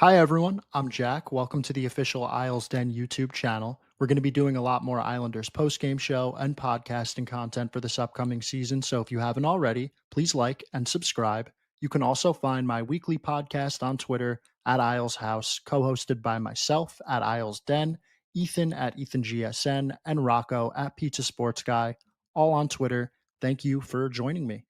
Hi everyone, I'm Jack. Welcome to the official IslesDen YouTube channel. We're going to be doing a lot more Islanders post-game show and podcasting content for this upcoming season, so if you haven't already, please like and subscribe. You can also find my weekly podcast on Twitter at Isles House, co-hosted by myself at IslesDen, Ethan at EthanGSN, and Rocco at Pizza Sports Guy, all on Twitter. Thank you for joining me.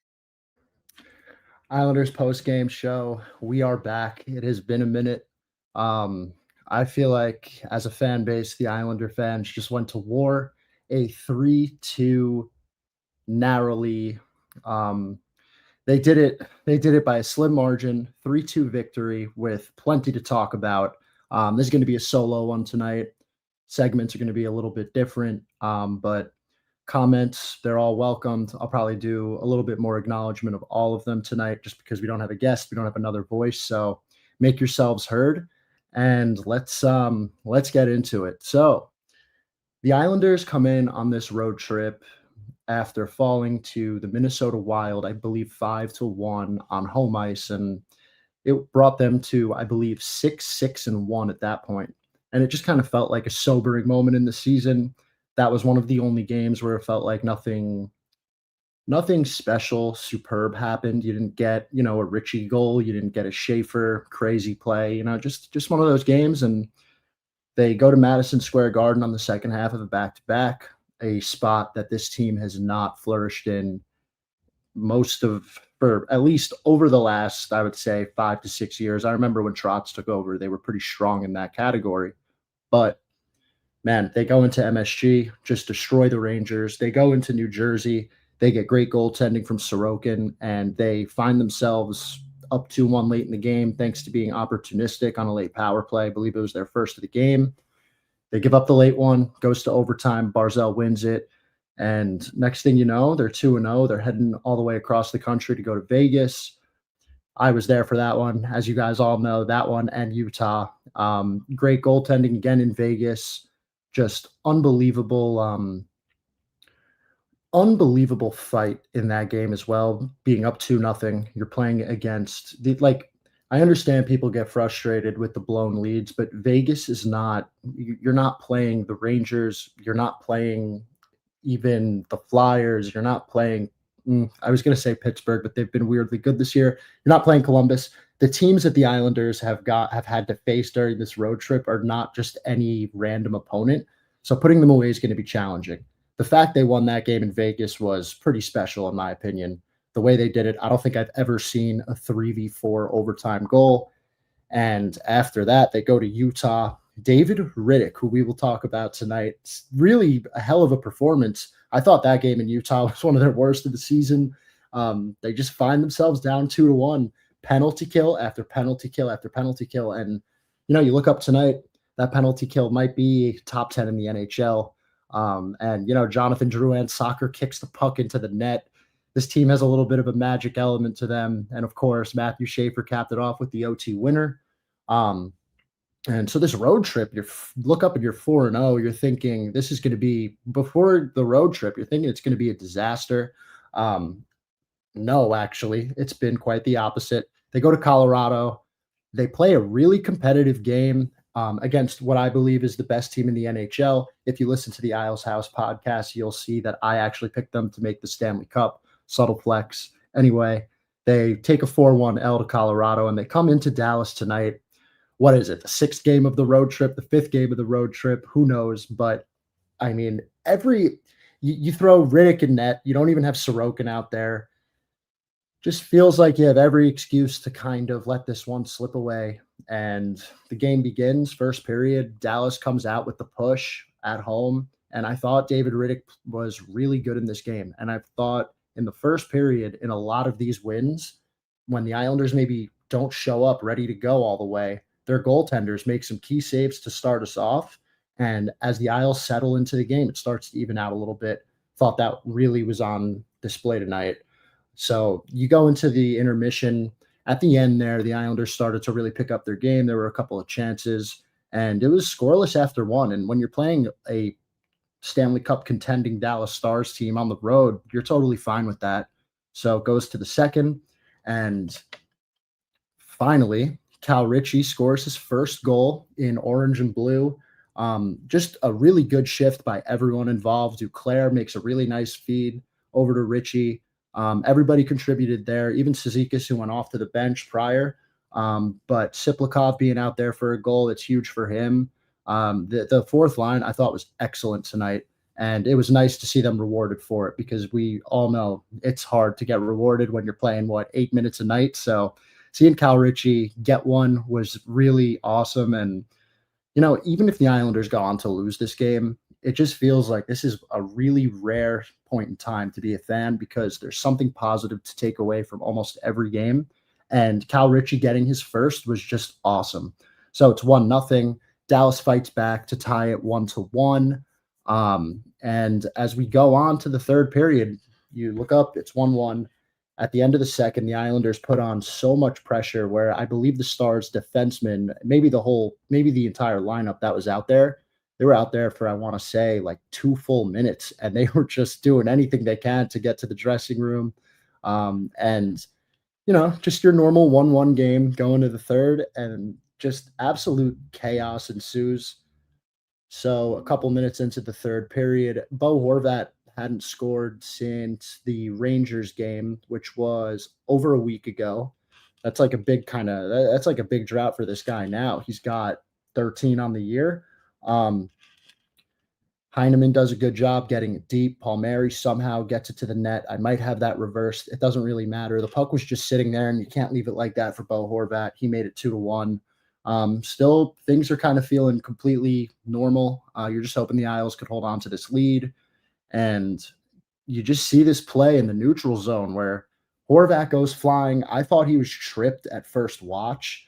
Islanders post-game show. We are back. It has been a minute. I feel like as a fan base, the Islander fans just went to war. A 3-2 narrowly. They did it. They did it by a slim margin. 3-2 victory with plenty to talk about. This is going to be a solo one tonight. Segments are going to be a little bit different, but comments, they're all welcomed. I'll probably do a little bit more acknowledgement of all of them tonight just because we don't have a guest, we don't have another voice. So make yourselves heard and let's get into it. So the Islanders come in on this road trip after falling to the Minnesota Wild, I believe 5-1 on home ice, and it brought them to, I believe, 6-1 at that point. And it just kind of felt like a sobering moment in the season. That was one of the only games where it felt like nothing special, superb happened. You didn't get, a Ritche goal. You didn't get a Schaefer crazy play, just one of those games. And they go to Madison Square Garden on the second half of a back-to-back, a spot that this team has not flourished in for at least over the last, I would say, 5 to 6 years. I remember when Trotz took over, they were pretty strong in that category. But man, they go into MSG, just destroy the Rangers. They go into New Jersey. They get great goaltending from Sorokin, and they find themselves up 2-1 late in the game thanks to being opportunistic on a late power play. I believe it was their first of the game. They give up the late one, goes to overtime. Barzal wins it. And next thing you know, they're 2-0. They're heading all the way across the country to go to Vegas. I was there for that one. As you guys all know, that one and Utah. Great goaltending again in Vegas. Just unbelievable fight in that game as well, being up 2-0. You're playing against I understand people get frustrated with the blown leads, but Vegas is not, you're not playing the Rangers, you're not playing even the Flyers, you're not playing, I was going to say Pittsburgh, but they've been weirdly good this year. You're not playing Columbus. The teams that the Islanders have had to face during this road trip are not just any random opponent. So putting them away is going to be challenging. The fact they won that game in Vegas was pretty special, in my opinion. The way they did it, I don't think I've ever seen a 3v4 overtime goal. And after that, they go to Utah. David Rittich, who we will talk about tonight, it's really a hell of a performance. I thought that game in Utah was one of their worst of the season. They just find themselves down 2-1, penalty kill after penalty kill after penalty kill. And, you look up tonight, that penalty kill might be top 10 in the NHL. And Jonathan Drouin soccer kicks the puck into the net. This team has a little bit of a magic element to them. And of course, Matthew Schaefer capped it off with the OT winner. And so this road trip, you look up and you're 4-0. You're thinking this is going to be, before the road trip, you're thinking it's going to be a disaster. No, actually, it's been quite the opposite. They go to Colorado. They play a really competitive game against what I believe is the best team in the NHL. If you listen to the Isles House podcast, you'll see that I actually picked them to make the Stanley Cup. Subtle flex. Anyway, they take a 4-1 L to Colorado, and they come into Dallas tonight. What is it? The 6th game of the road trip, the 5th game of the road trip? Who knows? But I mean, you throw Rittich in net. You don't even have Sorokin out there. Just feels like you have every excuse to kind of let this one slip away. And the game begins, first period. Dallas comes out with the push at home. And I thought David Rittich was really good in this game. And I thought in the first period, in a lot of these wins, when the Islanders maybe don't show up ready to go all the way, their goaltenders make some key saves to start us off. And as the Isles settle into the game, it starts to even out a little bit. Thought that really was on display tonight. So you go into the intermission. At the end there, the Islanders started to really pick up their game. There were a couple of chances, and it was scoreless after one. And when you're playing a Stanley Cup contending Dallas Stars team on the road, you're totally fine with that. So it goes to the second, and finally, Cal Ritchie scores his first goal in orange and blue. Just a really good shift by everyone involved. Duclair makes a really nice feed over to Ritchie. Everybody contributed there, even Cizikas, who went off to the bench prior. But Siplikov being out there for a goal, it's huge for him. The fourth line I thought was excellent tonight. And it was nice to see them rewarded for it because we all know it's hard to get rewarded when you're playing, 8 minutes a night. So seeing Cal Ritchie get one was really awesome. And, even if the Islanders go on to lose this game, it just feels like this is a really rare point in time to be a fan because there's something positive to take away from almost every game. And Cal Ritchie getting his first was just awesome. So it's 1-0. Dallas fights back to tie it 1-1. And as we go on to the third period, you look up, it's 1-1. At the end of the second, the Islanders put on so much pressure where I believe the Stars defensemen, maybe the entire lineup that was out there, they were out there for, I want to say, like 2 full minutes, and they were just doing anything they can to get to the dressing room. And, just your normal 1-1 game going to the third, and just absolute chaos ensues. So a couple minutes into the third period, Bo Horvat hadn't scored since the Rangers game, which was over a week ago. That's like a big drought for this guy now. He's got 13 on the year. Heineman does a good job getting it deep. Palmieri somehow gets it to the net. I might have that reversed. It doesn't really matter. The puck was just sitting there, and you can't leave it like that for Bo Horvat. He made it 2-1. Still, things are kind of feeling completely normal. You're just hoping the Isles could hold on to this lead. And you just see this play in the neutral zone where Horvat goes flying. I thought he was tripped at first watch.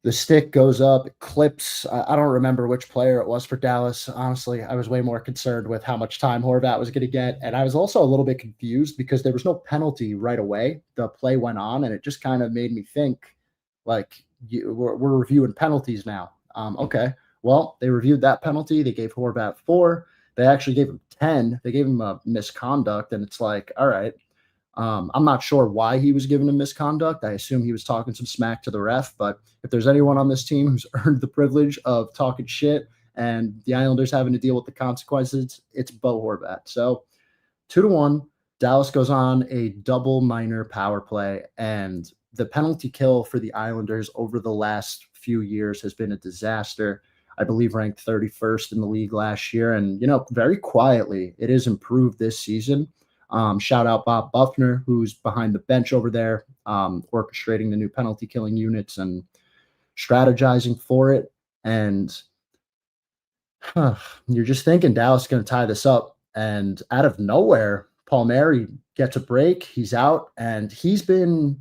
The stick goes up, it clips. I don't remember which player it was for Dallas. Honestly, I was way more concerned with how much time Horvat was going to get. And I was also a little bit confused because there was no penalty right away. The play went on, and it just kind of made me think, like, we're reviewing penalties now. Okay, well, they reviewed that penalty. They gave Horvat 4. They actually gave him 10. They gave him a misconduct, and it's like, all right. I'm not sure why he was given a misconduct. I assume he was talking some smack to the ref, but if there's anyone on this team who's earned the privilege of talking shit and the Islanders having to deal with the consequences, it's Bo Horvat. So 2-1, Dallas goes on a double minor power play, and the penalty kill for the Islanders over the last few years has been a disaster. I believe ranked 31st in the league last year, and very quietly it has improved this season. Shout out Bob Buffner, who's behind the bench over there, orchestrating the new penalty killing units and strategizing for it. And you're just thinking Dallas is going to tie this up. And out of nowhere, Palmieri gets a break. He's out, and he's been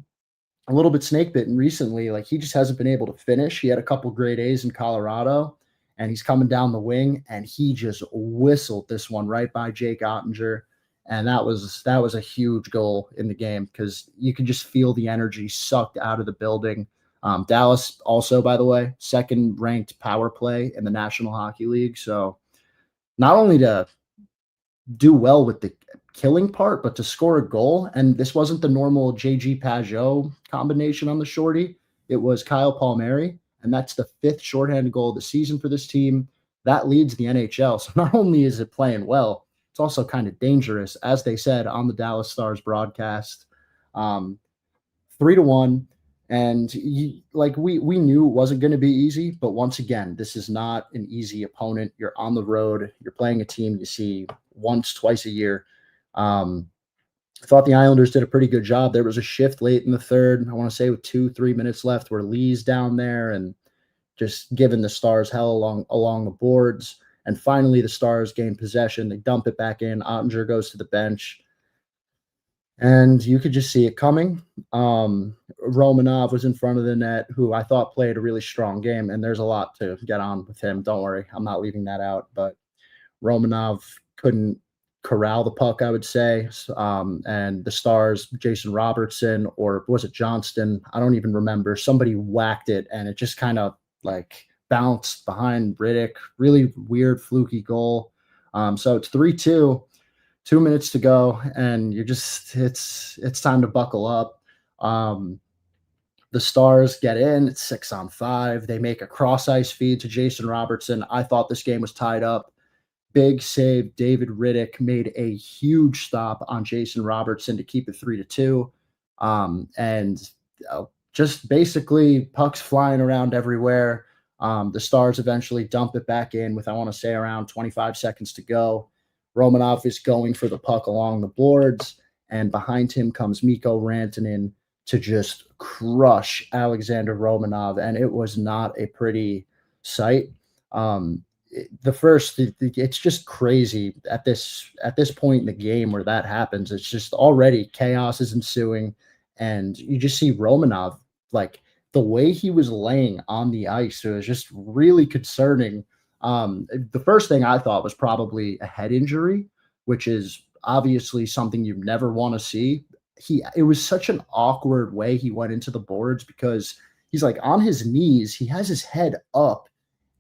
a little bit snake bitten recently. Like, he just hasn't been able to finish. He had a couple grade A's in Colorado, and he's coming down the wing, and he just whistled this one right by Jake Ottinger. And that was a huge goal in the game because you could just feel the energy sucked out of the building. Dallas also, by the way, second ranked power play in the National Hockey League. So not only to do well with the killing part, but to score a goal. And this wasn't the normal JG Pajot combination on the shorty. It was Kyle Palmieri, and that's the 5th shorthanded goal of the season for this team. That leads the NHL. So not only is it playing well, it's also kind of dangerous, as they said on the Dallas Stars broadcast. 3-1, and we knew it wasn't going to be easy. But once again, this is not an easy opponent. You're on the road. You're playing a team you see once, twice a year. I thought the Islanders did a pretty good job. There was a shift late in the third, I want to say with 2-3 minutes left, where Lee's down there and just giving the Stars hell along the boards. And finally, the Stars gain possession. They dump it back in. Ottinger goes to the bench. And you could just see it coming. Romanov was in front of the net, who I thought played a really strong game. And there's a lot to get on with him. Don't worry. I'm not leaving that out. But Romanov couldn't corral the puck, I would say. And the Stars, Jason Robertson, or was it Johnston? I don't even remember. Somebody whacked it, and it just kind of bounced behind Rittich. Really weird, fluky goal. So it's 3-2, 2 minutes to go, and it's time to buckle up. The Stars get in, it's 6-on-5. They make a cross ice feed to Jason Robertson. I thought this game was tied up. Big save. David Rittich made a huge stop on Jason Robertson to keep it 3-2. And just basically pucks flying around everywhere. The Stars eventually dump it back in with, I want to say, around 25 seconds to go. Romanov is going for the puck along the boards, and behind him comes Mikko Rantanen to just crush Alexander Romanov, and it was not a pretty sight. It's just crazy at this point in the game where that happens. It's just already chaos is ensuing, and you just see Romanov, like, the way he was laying on the ice. It was just really concerning. The first thing I thought was probably a head injury, which is obviously something you never want to see. It was such an awkward way he went into the boards because he's like on his knees, he has his head up,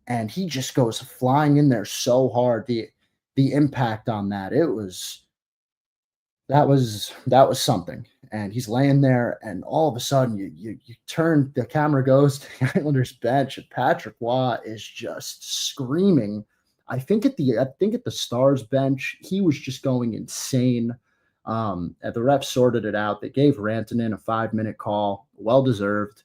and he just goes flying in there so hard. The impact on that, that was something. And he's laying there, and all of a sudden you turn, the camera goes to the Islanders bench, and Patrick Waugh is just screaming. I think at the Stars bench, he was just going insane. And the refs sorted it out. They gave Rantanen a 5-minute call, well deserved.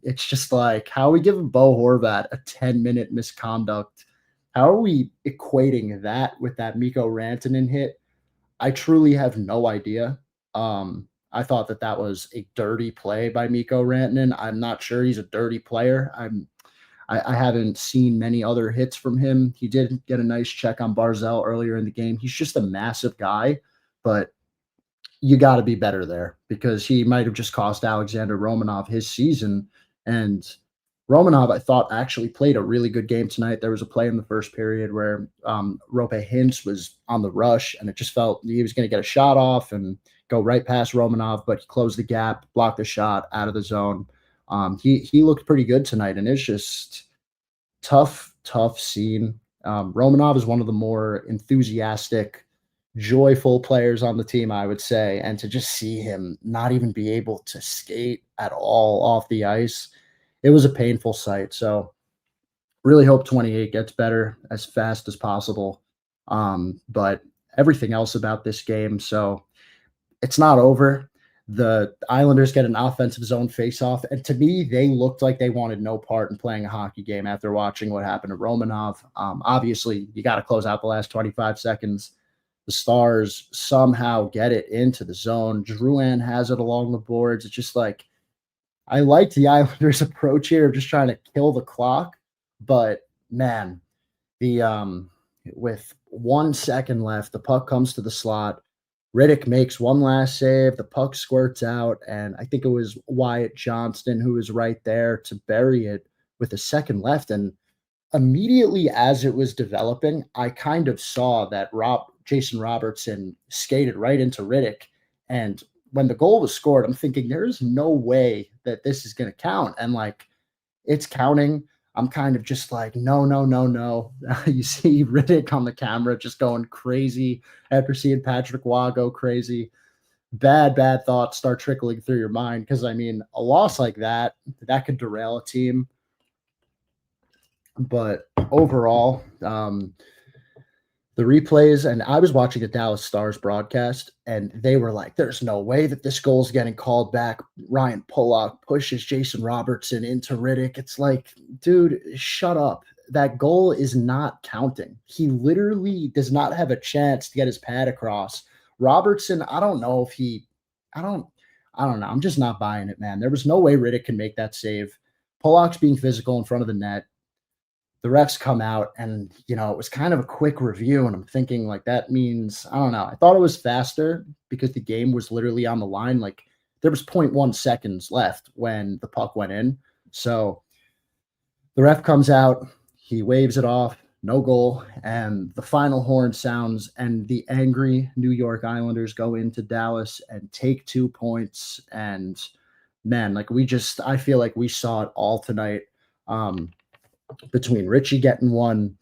It's just like, how are we giving Bo Horvat a 10-minute misconduct? How are we equating that with that Mikko Rantanen hit? I truly have no idea. I thought that was a dirty play by Mikko Rantanen. I'm not sure he's a dirty player. I haven't seen many other hits from him. He did get a nice check on Barzell earlier in the game. He's just a massive guy, but you got to be better there because he might have just cost Alexander Romanov his season. And Romanov, I thought, actually played a really good game tonight. There was a play in the first period where Rope Hintz was on the rush, and it just felt he was going to get a shot off and go right past Romanov, but he closed the gap, blocked the shot out of the zone. He looked pretty good tonight, and it's just tough scene. Romanov is one of the more enthusiastic, joyful players on the team, I would say, and to just see him not even be able to skate at all off the ice, it was a painful sight. So really hope 28 gets better as fast as possible. But everything else about this game, so it's not over. The Islanders get an offensive zone faceoff, and to me, they looked like they wanted no part in playing a hockey game after watching what happened to Romanov. Obviously, you got to close out the last 25 seconds. The Stars somehow get it into the zone. Drouin has it along the boards. It's just like, I liked the Islanders' approach here of just trying to kill the clock, but man, with 1 second left, the puck comes to the slot. Rittich makes one last save. The puck squirts out, and I think it was Wyatt Johnston who was right there to bury it with a second left. And immediately as it was developing, I kind of saw that Jason Robertson skated right into Rittich. And when the goal was scored, I'm thinking there's no way that this is going to count. And like, it's counting. I'm kind of just like, no, no, no, no. You see Rittich on the camera just going crazy after seeing Patrick Waugh go crazy. Bad thoughts start trickling through your mind because, I mean, a loss like that could derail a team. But overall, the replays, and I was watching a Dallas Stars broadcast, and they were like, there's no way that this goal is getting called back. Ryan Pulock pushes Jason Robertson into Rittich. It's like, dude, shut up. That goal is not counting. He literally does not have a chance to get his pad across. Robertson, I don't know. I'm just not buying it, man. There was no way Rittich can make that save. Pulock's being physical in front of the net. The refs come out, and it was kind of a quick review, and I'm thinking, like, that means, I don't know. I thought it was faster because the game was literally on the line. Like, there was 0.1 seconds left when the puck went in. So the ref comes out, he waves it off, no goal, and the final horn sounds, and the angry New York Islanders go into Dallas and take 2 points. And man, like, I feel like we saw it all tonight. Between Ritchie getting one,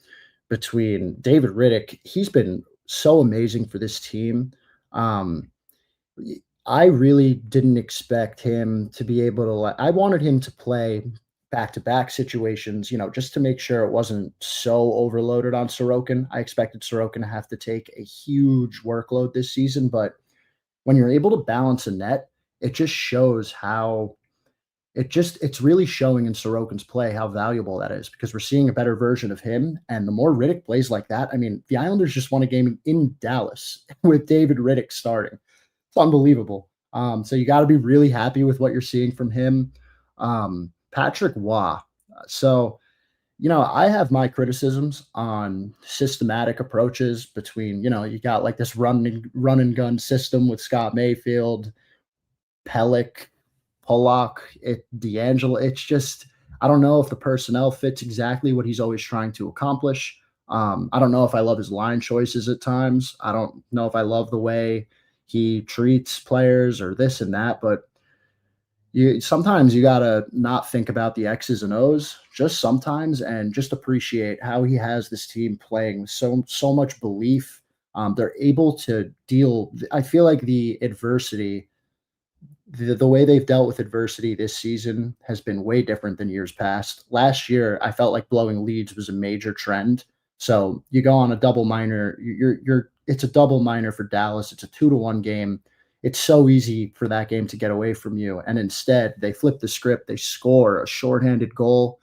between David Rittich, he's been so amazing for this team. I really didn't expect him to be able to I wanted him to play back-to-back situations, just to make sure it wasn't so overloaded on Sorokin. I expected Sorokin to have to take a huge workload this season, but when you're able to balance a net, it just shows how it's really showing in Sorokin's play how valuable that is because we're seeing a better version of him. And the more Rittich plays like that, I mean, the Islanders just won a game in Dallas with David Rittich starting. It's unbelievable. So you got to be really happy with what you're seeing from him. Patrick Waugh. So, I have my criticisms on systematic approaches between, you got like this run and gun system with Scott Mayfield, Pellick, Pollock, D'Angelo. It's just I don't know if the personnel fits exactly what he's always trying to accomplish. I don't know if I love his line choices at times. I don't know if I love the way he treats players or this and that, but you sometimes you gotta not think about the X's and O's just sometimes and just appreciate how he has this team playing with so much belief. They're able to deal. I feel like the adversity the way they've dealt with adversity this season has been way different than years past. Last year, I felt like blowing leads was a major trend. So you go on a double minor, it's a double minor for Dallas. It's a 2-1 game. It's so easy for that game to get away from you. And instead, they flip the script. They score a shorthanded goal.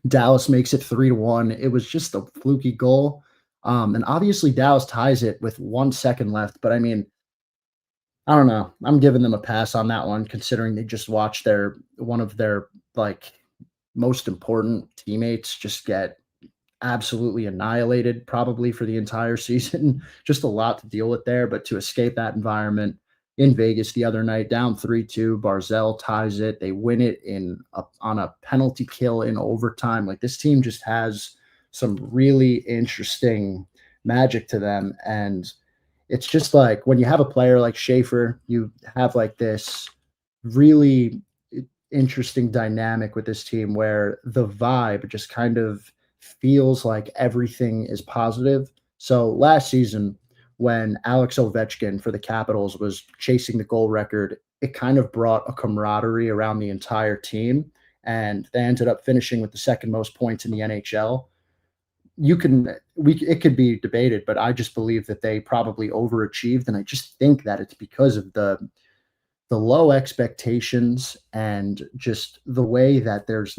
Dallas makes it 3-1. It was just a fluky goal. And obviously Dallas ties it with 1 second left. But I mean, I don't know. I'm giving them a pass on that one, considering they just watched one of their like most important teammates just get absolutely annihilated, probably for the entire season. Just a lot to deal with there, but to escape that environment in Vegas the other night, down 3-2, Barzell ties it. They win it on a penalty kill in overtime. Like this team just has some really interesting magic to them, and it's just like when you have a player like Schaefer, you have like this really interesting dynamic with this team where the vibe just kind of feels like everything is positive. So last season, when Alex Ovechkin for the Capitals was chasing the goal record, it kind of brought a camaraderie around the entire team. And they ended up finishing with the second most points in the NHL. It could be debated, but I just believe that they probably overachieved, and I just think that it's because of the low expectations and just the way that there's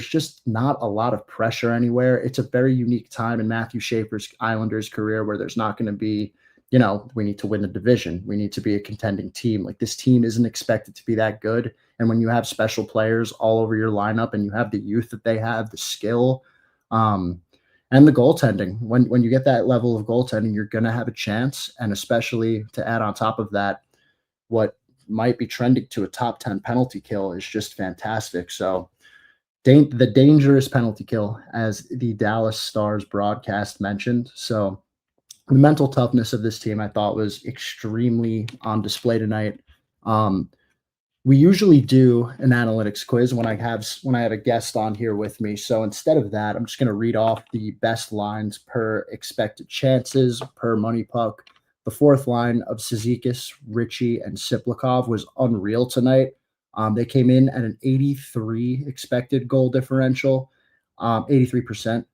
just not a lot of pressure anywhere. It's a very unique time in Matthew Schaefer's Islanders career where there's not going to be, we need to win the division. We need to be a contending team. Like this team isn't expected to be that good. And when you have special players all over your lineup and you have the youth that they have, the skill, and the goaltending, when you get that level of goaltending, you're going to have a chance. And especially to add on top of that, what might be trending to a top 10 penalty kill is just fantastic. So the dangerous penalty kill, as the Dallas Stars broadcast mentioned. So the mental toughness of this team, I thought, was extremely on display tonight. We usually do an analytics quiz when I have a guest on here with me. So instead of that, I'm just going to read off the best lines per expected chances, per money puck. The fourth line of Cizikas, Ritchie, and Siplikov was unreal tonight. They came in at an 83 expected goal differential, 83%.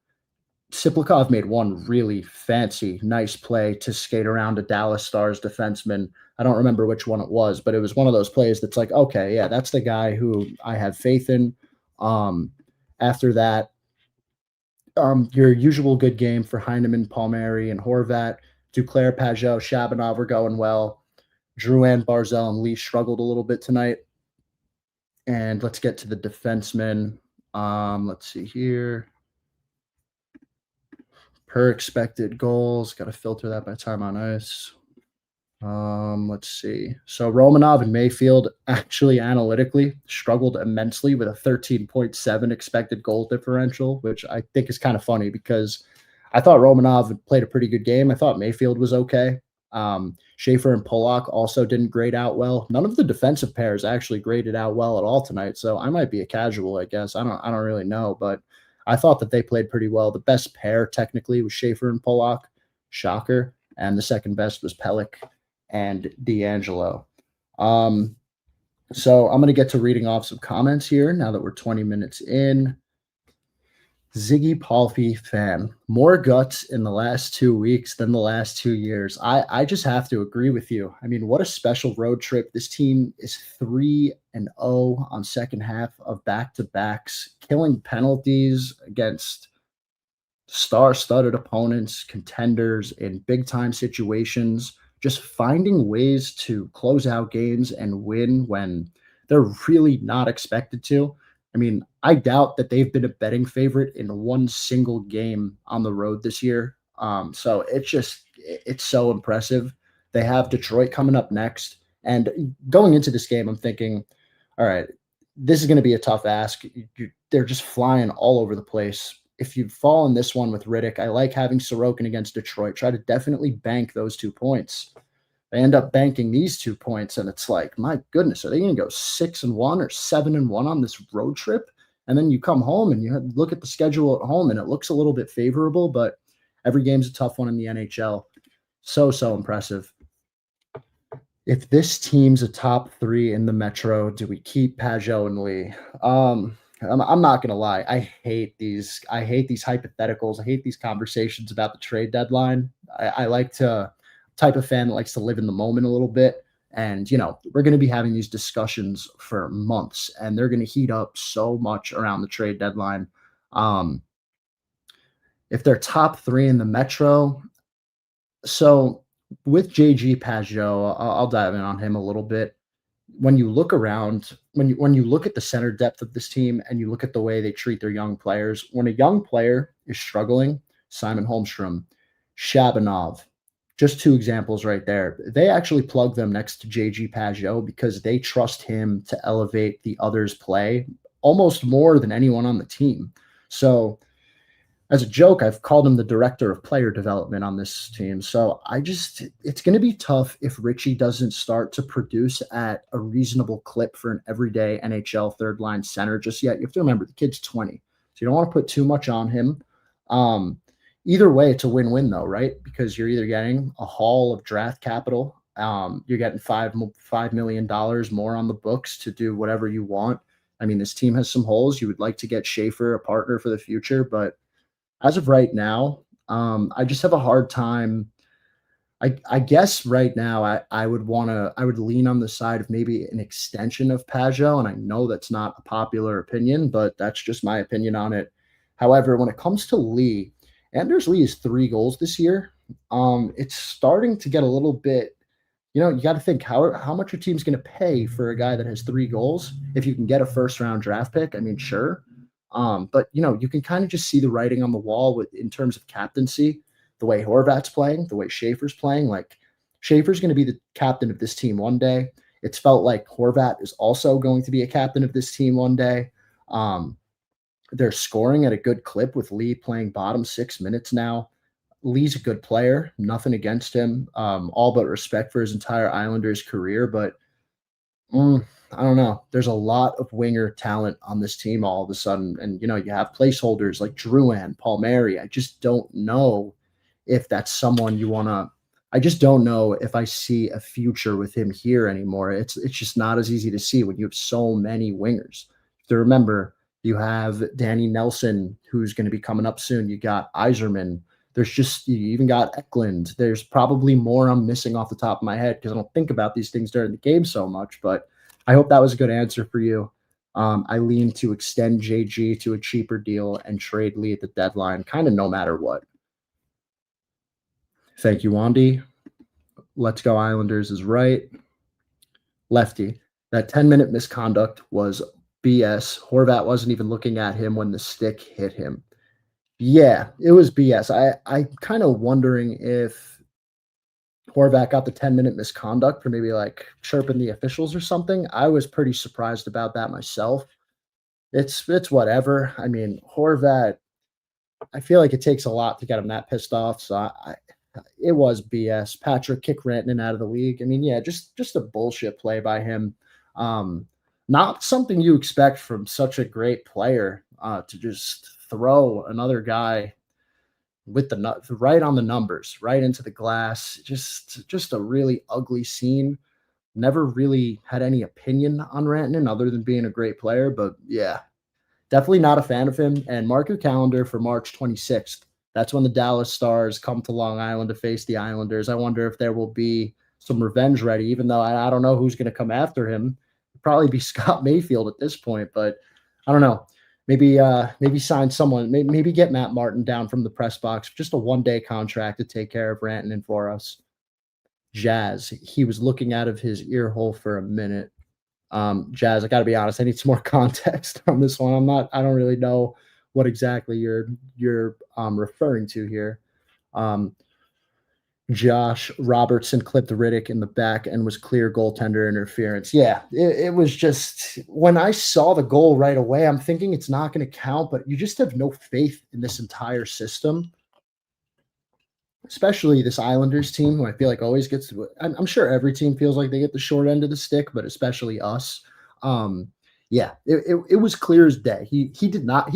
Siplikov made one really fancy, nice play to skate around a Dallas Stars defenseman. I don't remember which one it was, but it was one of those plays that's like, okay, yeah, that's the guy who I have faith in. After that, your usual good game for Heineman, Palmieri, and Horvat. Duclair, Pajot, Shabanov were going well. Drouin, Barzell, and Lee struggled a little bit tonight. And let's get to the defensemen. Let's see here. Per expected goals, got to filter that by time on ice. Let's see. So Romanov and Mayfield actually analytically struggled immensely with a 13.7 expected goal differential, which I think is kind of funny because I thought Romanov played a pretty good game. I thought Mayfield was okay. Schaefer and Pollock also didn't grade out well. None of the defensive pairs actually graded out well at all tonight. So I might be a casual, I guess. I don't really know, but I thought that they played pretty well. The best pair technically was Schaefer and Pollock, shocker, and the second best was Pellick and D'Angelo. Um, so I'm going to get to reading off some comments here now that we're 20 minutes in. Ziggy Palfy fan, more guts in the last 2 weeks than the last 2 years. I just have to agree with you. I mean, what a special road trip. This team is 3-0 on second half of back-to-backs, killing penalties against star-studded opponents, contenders in big-time situations, just finding ways to close out games and win when they're really not expected to. I mean, I doubt that they've been a betting favorite in one single game on the road this year. So it's so impressive. They have Detroit coming up next, and going into this game, I'm thinking, all right, this is going to be a tough ask. They're just flying all over the place. If you fall in this one with Riddick, I like having Sorokin against Detroit. Try to definitely bank those 2 points. They end up banking these 2 points, and it's like, my goodness, are they going to go 6-1 or 7-1 on this road trip? And then you come home and you look at the schedule at home, and it looks a little bit favorable, but every game's a tough one in the NHL. So impressive. If this team's a top 3 in the Metro, do we keep Pajot and Lee? I'm not gonna lie. I hate these hypotheticals. I hate these conversations about the trade deadline. I like to type of fan that likes to live in the moment a little bit. And we're gonna be having these discussions for months, and they're gonna heat up so much around the trade deadline. Um, if they're top 3 in the Metro, so with JG Pajot, I'll dive in on him a little bit. When you look around, when you look at the center depth of this team and you look at the way they treat their young players, when a young player is struggling, Simon Holmstrom, Shabanov, just 2 examples right there. They actually plug them next to JG Pajot because they trust him to elevate the others' play almost more than anyone on the team. So as a joke, I've called him the director of player development on this team. So it's going to be tough if Ritchie doesn't start to produce at a reasonable clip for an everyday NHL third line center just yet. You have to remember the kid's 20, so you don't want to put too much on him. Either way, it's a win-win though, right? Because you're either getting a haul of draft capital, you're getting $5 million more on the books to do whatever you want. I mean, this team has some holes. You would like to get Schaefer a partner for the future, but as of right now, I just have a hard time. I guess right now I would lean on the side of maybe an extension of Pajot, and I know that's not a popular opinion, but that's just my opinion on it. However, when it comes to Lee, Anders Lee has 3 goals this year. It's starting to get a little bit. You got to think how much your team's going to pay for a guy that has 3 goals. If you can get a first round draft pick, I mean, sure. But you can kind of just see the writing on the wall in terms of captaincy, the way Horvat's playing, the way Schaefer's playing. Like Schaefer's going to be the captain of this team one day. It's felt like Horvat is also going to be a captain of this team one day. They're scoring at a good clip with Lee playing bottom 6 minutes now. Lee's a good player, nothing against him, all but respect for his entire Islanders career. But I don't know. There's a lot of winger talent on this team all of a sudden. And, you have placeholders like Drouin, Palmieri. I just don't know if that's someone you want to. I just don't know if I see a future with him here anymore. It's just not as easy to see when you have so many wingers. To remember, you have Danny Nelson, who's going to be coming up soon. You got Iserman. You even got Eklund. There's probably more I'm missing off the top of my head because I don't think about these things during the game so much, but I hope that was a good answer for you. I lean to extend JG to a cheaper deal and trade Lee at the deadline, kind of no matter what. Thank you, Wandy. Let's Go Islanders is right. Lefty, that 10-minute misconduct was BS. Horvat wasn't even looking at him when the stick hit him. Yeah, it was BS. I'm kind of wondering if Horvat got the 10-minute misconduct for maybe like chirping the officials or something. I was pretty surprised about that myself. It's whatever. I mean, Horvat, I feel like it takes a lot to get him that pissed off. So it was BS. Patrick kick Rantanen out of the league. I mean, yeah, just a bullshit play by him. Not something you expect from such a great player to just throw another guy with right on the numbers, right into the glass. Just a really ugly scene. Never really had any opinion on Rantanen other than being a great player, but yeah, definitely not a fan of him. And mark your calendar for March 26th. That's when the Dallas Stars come to Long Island to face the Islanders. I wonder if there will be some revenge ready, even though I don't know who's going to come after him. It'd probably be Scott Mayfield at this point, but I don't know. Maybe sign someone. Maybe get Matt Martin down from the press box, just a 1-day contract to take care of Rantanen for us. Jazz. He was looking out of his ear hole for a minute. Jazz, I got to be honest, I need some more context on this one. I don't really know what exactly you're referring to here. Josh Robertson clipped Ritich in the back and was clear goaltender interference. Yeah, it was just when I saw the goal right away, I'm thinking it's not going to count, but you just have no faith in this entire system, especially this Islanders team, who I feel like always gets. I'm sure every team feels like they get the short end of the stick, but especially us. Yeah, it was clear as day. He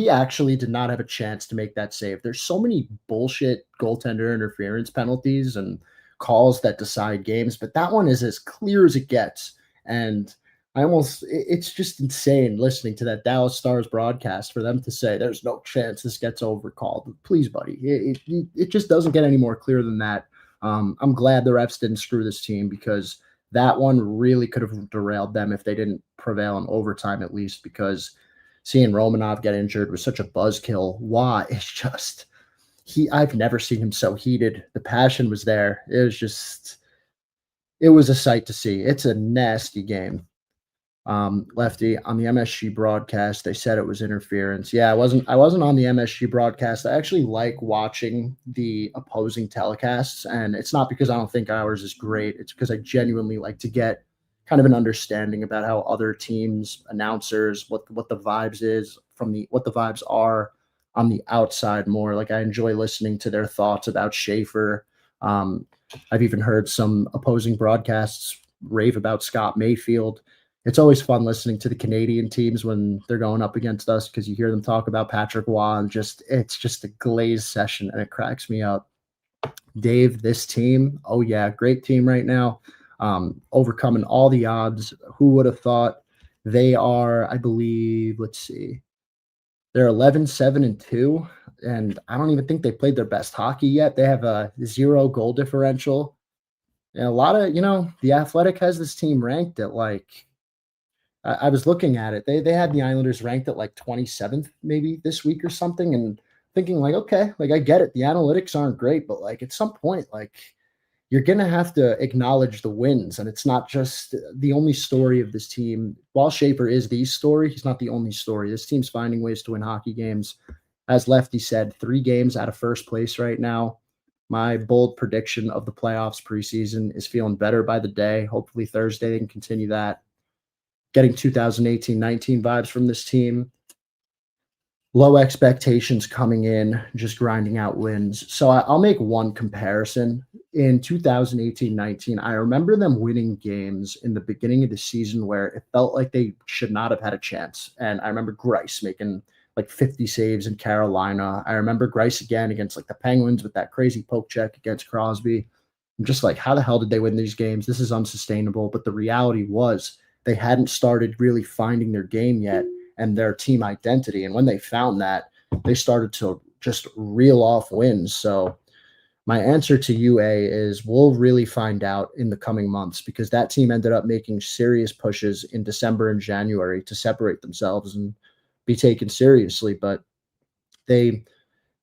actually did not have a chance to make that save. There's so many bullshit goaltender interference penalties and calls that decide games, but that one is as clear as it gets. And it's just insane listening to that Dallas Stars broadcast for them to say there's no chance this gets overcalled. Please, buddy, it just doesn't get any more clear than that. I'm glad the refs didn't screw this team because that one really could have derailed them if they didn't prevail in overtime, at least, because seeing Romanov get injured was such a buzzkill. Why? It's just I've never seen him so heated. The passion was there. It was a sight to see. It's a nasty game. Lefty, on the MSG broadcast, they said it was interference. Yeah, I wasn't on the MSG broadcast. I actually like watching the opposing telecasts, and it's not because I don't think ours is great. It's because I genuinely like to get kind of an understanding about how other teams, announcers, what the vibes are on the outside more. Like I enjoy listening to their thoughts about Schaefer. I've even heard some opposing broadcasts rave about Scott Mayfield. It's always fun listening to the Canadian teams when they're going up against us because you hear them talk about Patrick Waugh and it's just a glazed session and it cracks me up. Dave, this team, oh yeah, great team right now. Overcoming all the odds. Who would have thought? They are, I believe, let's see. They're 11-7-2, and I don't even think they played their best hockey yet. They have a 0 goal differential. And a lot of, the Athletic has this team ranked at like I was looking at it. They had the Islanders ranked at like 27th maybe this week or something, and thinking like, okay, like I get it. The analytics aren't great, but like at some point, like you're gonna have to acknowledge the wins, and it's not just the only story of this team. While Schaefer is the story, he's not the only story. This team's finding ways to win hockey games. As Lefty said, 3 games out of first place right now. My bold prediction of the playoffs preseason is feeling better by the day. Hopefully Thursday they can continue that. Getting 2018-19 vibes from this team. Low expectations coming in, just grinding out wins. So I'll make one comparison. In 2018-19, I remember them winning games in the beginning of the season where it felt like they should not have had a chance. And I remember Greiss making like 50 saves in Carolina. I remember Greiss again against like the Penguins with that crazy poke check against Crosby. I'm just like, how the hell did they win these games? This is unsustainable. But the reality was they hadn't started really finding their game yet and their team identity. And when they found that, they started to just reel off wins. So my answer to UA is we'll really find out in the coming months because that team ended up making serious pushes in December and January to separate themselves and be taken seriously. But they've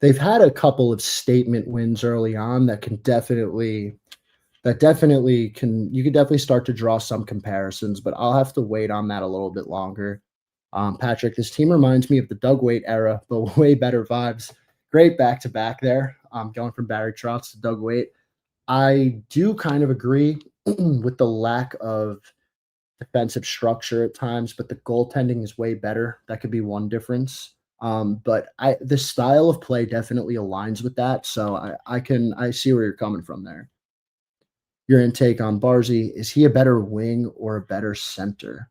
had a couple of statement wins early on that can definitely you could definitely start to draw some comparisons, but I'll have to wait on that a little bit longer. Patrick, this team reminds me of the Doug Waite era, but way better vibes. Great back-to-back there, going from Barry Trotz to Doug Waite. I do kind of agree with the lack of defensive structure at times, but the goaltending is way better. That could be one difference. But the style of play definitely aligns with that, so I see where you're coming from there. Your intake on Barzy, is he a better wing or a better center?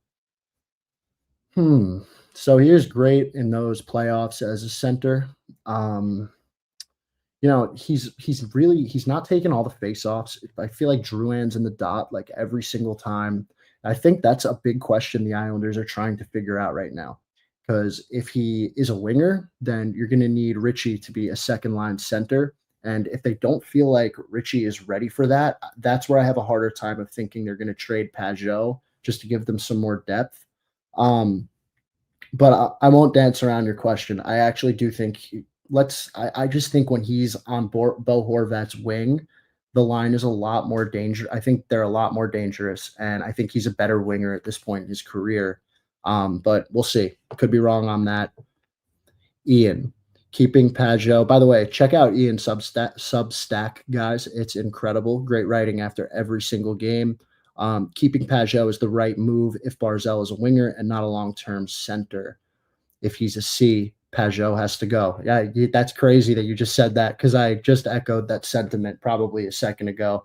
So he is great in those playoffs as a center. he's not taking all the face-offs. I feel like Drouin's in the dot, like, every single time. I think that's a big question the Islanders are trying to figure out right now. Because if he is a winger, then you're gonna need Ritchie to be a second-line center, and if they don't feel like Ritchie is ready for that, that's where I have a harder time of thinking they're gonna trade Pageau just to give them some more depth. Um, but I won't dance around your question. I actually do think I just think when he's on Bo Horvat's wing, the line is a lot more dangerous. I think they're a lot more dangerous, and I think he's a better winger at this point in his career. But we'll see. Could be wrong on that. Ian, keeping Pageau. By the way, check out Ian's Substack, guys. It's incredible. Great writing after every single game. Keeping Pageau is the right move if Barzell is a winger and not a long-term center. If he's a C, Pageau has to go. Yeah, that's crazy that you just said that because I just echoed that sentiment probably a second ago.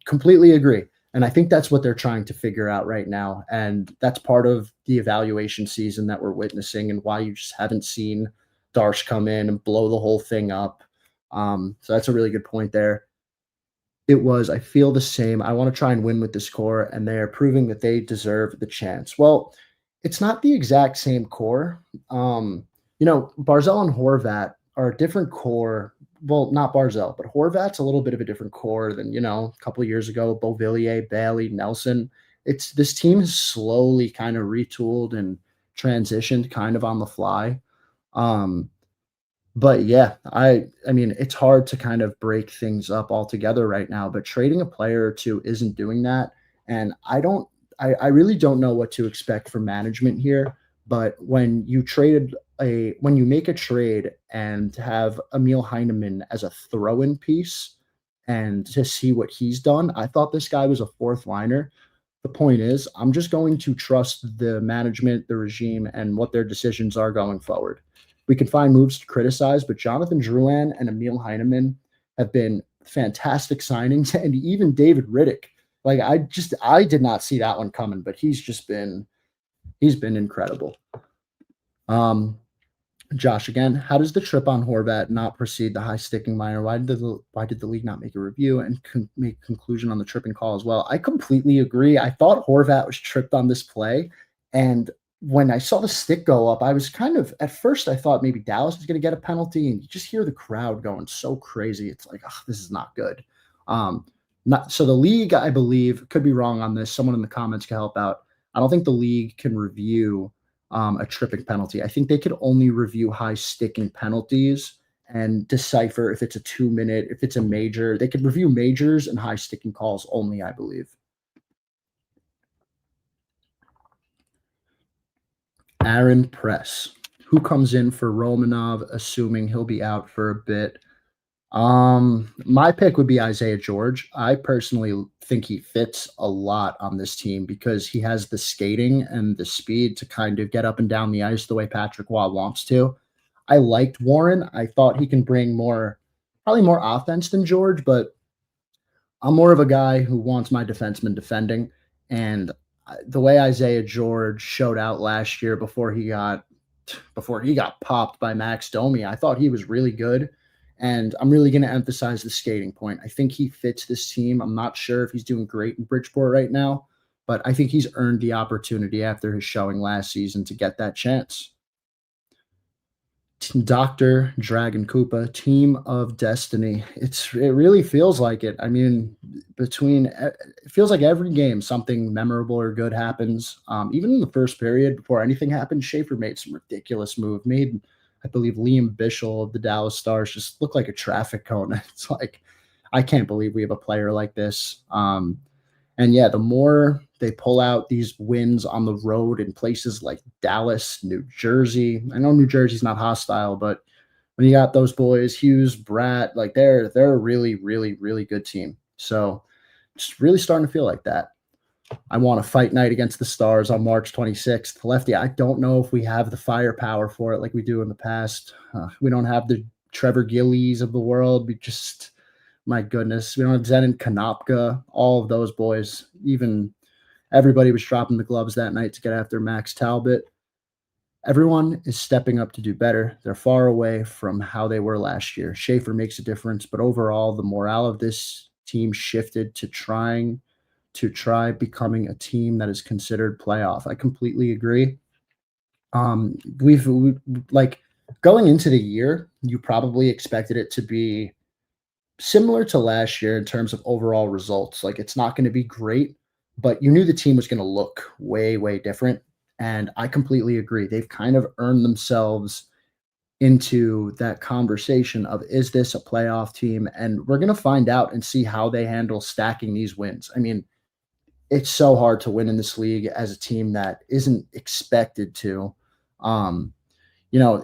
Completely agree. And I think that's what they're trying to figure out right now. And that's part of the evaluation season that we're witnessing and why you just haven't seen Darsh come in and blow the whole thing up. So that's a really good point there. I feel the same. I want to try and win with this core, and they are proving that they deserve the chance. Well, it's not the exact same core. Barzell and Horvat are a different core. Well, not Barzell, but Horvat's a little bit of a different core than, a couple of years ago, Beauvillier, Bailey, Nelson. This team is slowly kind of retooled and transitioned kind of on the fly. But yeah, I mean, it's hard to kind of break things up altogether right now, but trading a player or two isn't doing that. And I really don't know what to expect from management here. But when you make a trade and have Emil Heineman as a throw-in piece and to see what he's done, I thought this guy was a fourth liner. The point is, I'm just going to trust the management, the regime, and what their decisions are going forward. We can find moves to criticize, but Jonathan Drouin and Emil Heineman have been fantastic signings, and even David Rittich. Like I did not see that one coming, but he's been incredible. Josh, again, how does the trip on Horvat not proceed the high sticking minor? Why did the league not make a review and make a conclusion on the tripping call as well? I completely agree. I thought Horvat was tripped on this play, and when I saw the stick go up, I was kind of at first I thought maybe Dallas was going to get a penalty, and you just hear the crowd going so crazy. It's like, oh, this is not good. Not so the league, I believe, could be wrong on this. Someone in the comments can help out. I don't think the league can review a tripping penalty. I think they could only review high sticking penalties and decipher if it's a 2-minute, if it's a major. They could review majors and high sticking calls only, I believe. Aaron Press, who comes in for Romanov, assuming he'll be out for a bit. My pick would be Isaiah George. I personally think he fits a lot on this team because he has the skating and the speed to kind of get up and down the ice the way Patrick Waugh wants to. I liked Warren. I thought he can bring probably more offense than George, but I'm more of a guy who wants my defenseman defending. And the way Isaiah George showed out last year before he got popped by Max Domi, I thought he was really good. And I'm really going to emphasize the skating point. I think he fits this team. I'm not sure if he's doing great in Bridgeport right now, but I think he's earned the opportunity after his showing last season to get that chance. Dr. Dragon Koopa, Team of Destiny. It really feels like it. I mean, it feels like every game something memorable or good happens. Even in the first period, before anything happened, Schaefer made some ridiculous move. I believe Liam Bichel of the Dallas Stars just looked like a traffic cone. It's like, I can't believe we have a player like this. And yeah, the more they pull out these wins on the road in places like Dallas, New Jersey. I know New Jersey's not hostile, but when you got those boys, Hughes, Bratt, like they're a really, really, really good team. So just really starting to feel like that. I want a fight night against the Stars on March 26th. Lefty, I don't know if we have the firepower for it like we do in the past. We don't have the Trevor Gillies of the world. My goodness, we don't have Zenon Konopka, all of those boys. Even everybody was dropping the gloves that night to get after Max Talbot. Everyone is stepping up to do better. They're far away from how they were last year. Schaefer makes a difference, but overall, the morale of this team shifted to try becoming a team that is considered playoff. I completely agree. We like going into the year, you probably expected it to be similar to last year in terms of overall results. Like it's not going to be great, but you knew the team was going to look way, way different. And I completely agree. They've kind of earned themselves into that conversation of is this a playoff team? And we're going to find out and see how they handle stacking these wins. I mean, it's so hard to win in this league as a team that isn't expected to. Um, you know,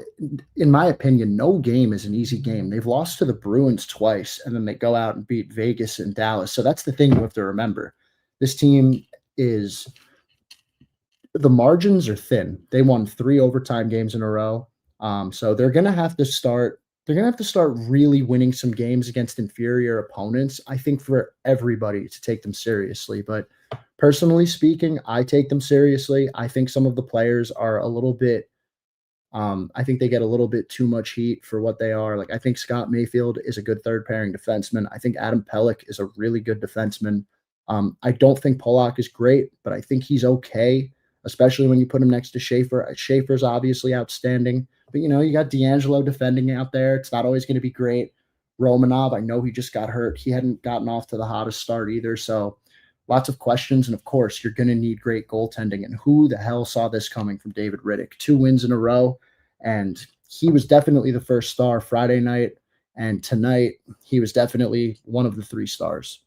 in my opinion, no game is an easy game. They've lost to the Bruins twice, and then they go out and beat Vegas and Dallas. So that's the thing you have to remember. This team is the margins are thin. They won 3 overtime games in a row. So they're gonna have to start. They're gonna have to start really winning some games against inferior opponents. I think for everybody to take them seriously. But personally speaking, I take them seriously. I think some of the players are a little bit I think they get a little bit too much heat for what they are. Like I think Scott Mayfield is a good third pairing defenseman. I think Adam Pelech is a really good defenseman. I don't think Pollock is great, but I think he's okay, especially when you put him next to Schaefer. Schaefer's obviously outstanding, but you got D'Angelo defending out there. It's not always going to be great. Romanov, I know he just got hurt. He hadn't gotten off to the hottest start either. So lots of questions. And of course, you're going to need great goaltending. And who the hell saw this coming from David Rittich? 2 wins in a row. And he was definitely the first star Friday night. And tonight, he was definitely one of the 3 stars.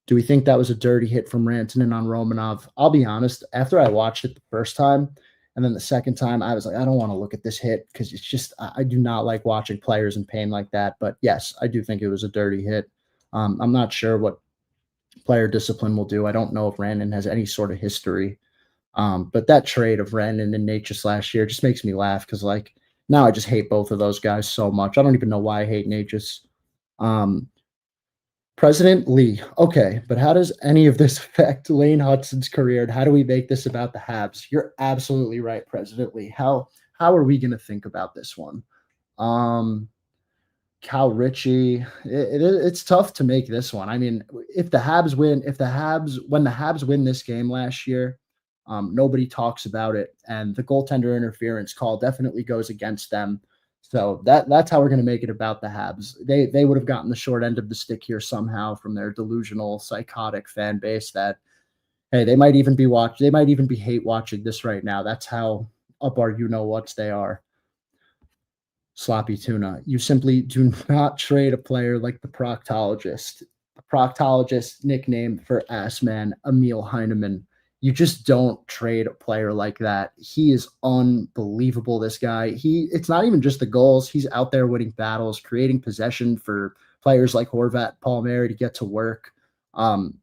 Do we think that was a dirty hit from Rantanen on Romanov? I'll be honest. After I watched it the first time and then the second time, I was like, I don't want to look at this hit because it's just, I do not like watching players in pain like that. But yes, I do think it was a dirty hit. I'm not sure what player discipline will do. I don't know if Rantanen has any sort of history. But that trade of Rantanen and Natchez last year just makes me laugh because, like, now I just hate both of those guys so much. I don't even know why I hate Natchez. President Lee. Okay, but how does any of this affect Lane Hudson's career? And how do we make this about the Habs? You're absolutely right, President Lee. How are we going to think about this one? Cal Ritchie. It's tough to make this one. I mean, if the Habs win, when the Habs win this game last year, nobody talks about it, and the goaltender interference call definitely goes against them. So that's how we're going to make it about the Habs. They would have gotten the short end of the stick here somehow from their delusional, psychotic fan base. That hey, they might even be hate watching this right now. That's how up our whats they are. Sloppy tuna. You simply do not trade a player like the proctologist. The proctologist, nickname for ass man, Emil Heineman. You just don't trade a player like that. He is unbelievable, this guy. It's not even just the goals. He's out there winning battles, creating possession for players like Horvat, Palmieri to get to work. I'm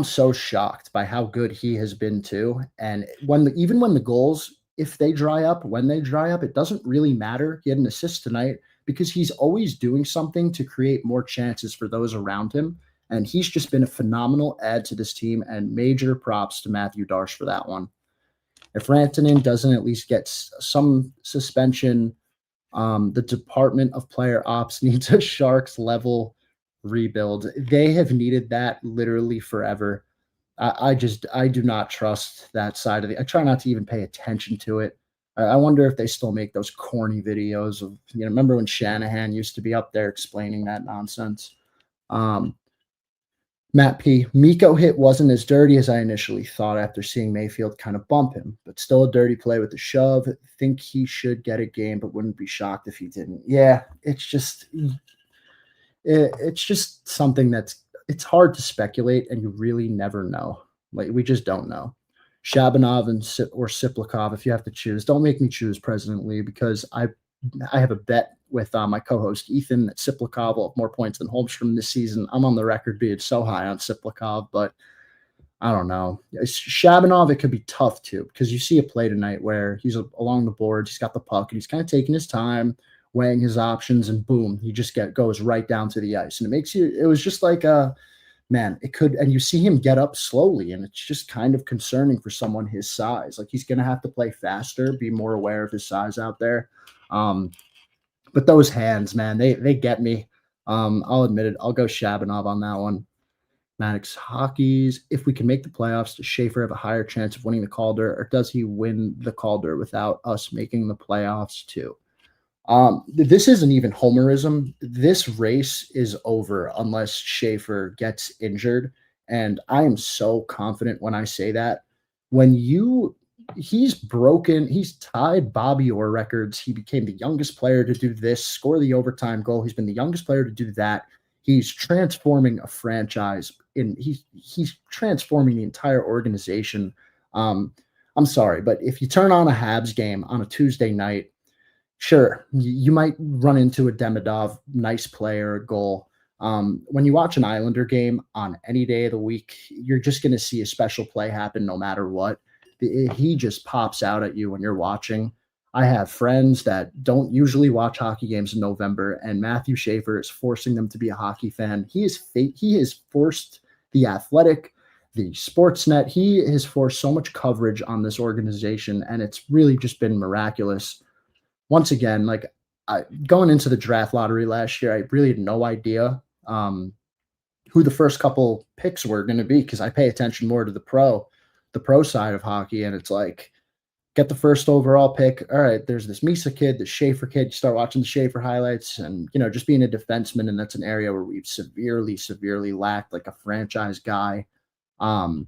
so shocked by how good he has been too. And even when the goals, if they dry up, it doesn't really matter. He had an assist tonight because he's always doing something to create more chances for those around him. And he's just been a phenomenal add to this team, and major props to Matthew Darsh for that one. If Rantanen doesn't at least get some suspension, the Department of Player Ops needs a Sharks level rebuild. They have needed that literally forever. I do not trust that side of I try not to even pay attention to it. I wonder if they still make those corny videos of, remember when Shanahan used to be up there explaining that nonsense? Matt P. Mikko hit wasn't as dirty as I initially thought after seeing Mayfield kind of bump him, but still a dirty play with the shove. Think he should get a game, but wouldn't be shocked if he didn't. Yeah, it's just something it's hard to speculate, and you really never know. Like, we just don't know. Shabanov or Siplikov, if you have to choose. Don't make me choose President Lee, because I have a bet with my co-host Ethan that Siplikov will have more points than Holmstrom this season. I'm on the record being so high on Siplikov, but I don't know. Shabanov, it could be tough too, because you see a play tonight where he's along the boards, he's got the puck, and he's kind of taking his time, weighing his options, and boom, he just goes right down to the ice. And it was just like man, it could, and you see him get up slowly, and it's just kind of concerning for someone his size. Like he's going to have to play faster, be more aware of his size out there. Um, but those hands, man, they get me. I'll admit it. I'll go Shabanov on that one. Maddox Hockey's. If we can make the playoffs, does Schaefer have a higher chance of winning the Calder, or does he win the Calder without us making the playoffs too? This isn't even homerism. This race is over unless Schaefer gets injured. And I am so confident when I say that. When you he's tied Bobby Orr records. He became the youngest player to do this, score the overtime goal. He's been the youngest player to do that. He's transforming a franchise he's transforming the entire organization. I'm sorry, but if you turn on a Habs game on a Tuesday night, sure, you might run into a Demidov nice play or a goal. When you watch an Islander game on any day of the week, you're just going to see a special play happen no matter what. He just pops out at you when you're watching. I have friends that don't usually watch hockey games in November, and Matthew Schaefer is forcing them to be a hockey fan. He has forced the Athletic, the Sportsnet. He has forced so much coverage on this organization, and it's really just been miraculous. Once again, going into the draft lottery last year, I really had no idea who the first couple picks were going to be because I pay attention more to the pro side of hockey, and it's like, get the first overall pick. All right, there's this Misa kid, the Schaefer kid. You start watching the Schaefer highlights, and just being a defenseman, and that's an area where we've severely lacked like a franchise guy. And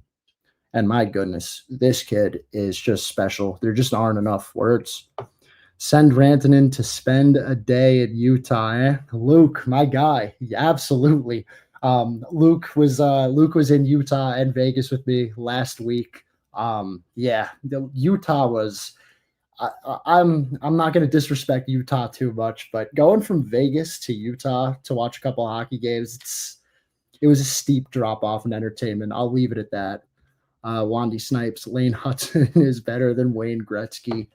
my goodness, this kid is just special. There just aren't enough words. Send Rantanen to spend a day in Utah. Luke, my guy, absolutely. Luke was in Utah and Vegas with me last week. Utah was. I'm not going to disrespect Utah too much, but going from Vegas to Utah to watch a couple of hockey games, it was a steep drop off in entertainment. I'll leave it at that. Wandy Snipes, Lane Hudson is better than Wayne Gretzky.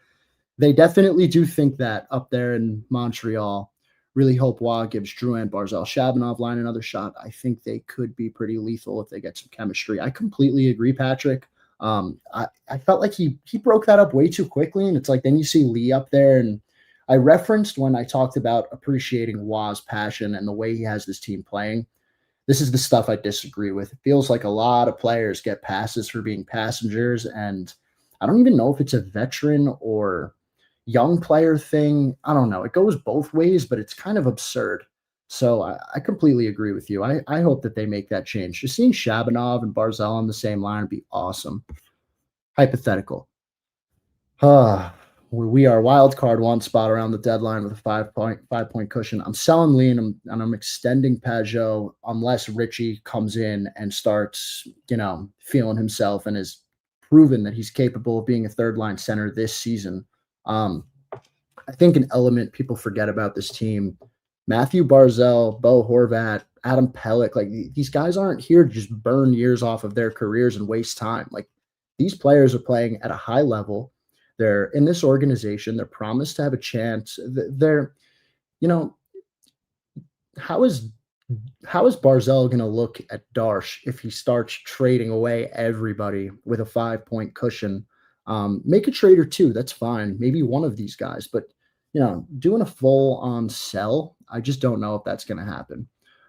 They definitely do think that up there in Montreal. Really hope Waugh gives Drouin, Barzal, Shabanov line another shot. I think they could be pretty lethal if they get some chemistry. I completely agree, Patrick. I felt like he broke that up way too quickly, and it's like then you see Lee up there, and I referenced when I talked about appreciating Waugh's passion and the way he has this team playing. This is the stuff I disagree with. It feels like a lot of players get passes for being passengers, and I don't even know if it's a veteran or young player thing. I don't know. It goes both ways, but it's kind of absurd. So I completely agree with you. I hope that they make that change. Just seeing Shabanov and Barzal on the same line would be awesome. Hypothetical. We are wild card one spot around the deadline with a 5 point cushion. I'm selling Lee and I'm extending Pajot unless Ritchie comes in and starts, feeling himself and has proven that he's capable of being a third line center this season. I think an element people forget about this team, Matthew Barzal, Bo Horvat, Adam Pelech, like these guys aren't here to just burn years off of their careers and waste time. Like these players are playing at a high level. They're in this organization. They're promised to have a chance. They're, how is Barzal going to look at Darsh if he starts trading away everybody with a 5 point cushion? Make a trade or two. That's fine. Maybe one of these guys, but doing a full on sell, I just don't know if that's going to happen.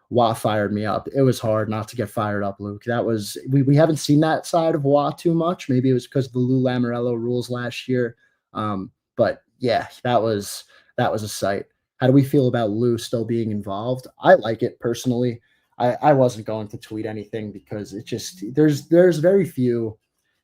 Waugh fired me up. It was hard not to get fired up, Luke. That was we haven't seen that side of Waugh too much. Maybe it was because of the Lou Lamoriello rules last year. But yeah, that was a sight. How do we feel about Lou still being involved? I like it personally. I wasn't going to tweet anything because it just there's very few.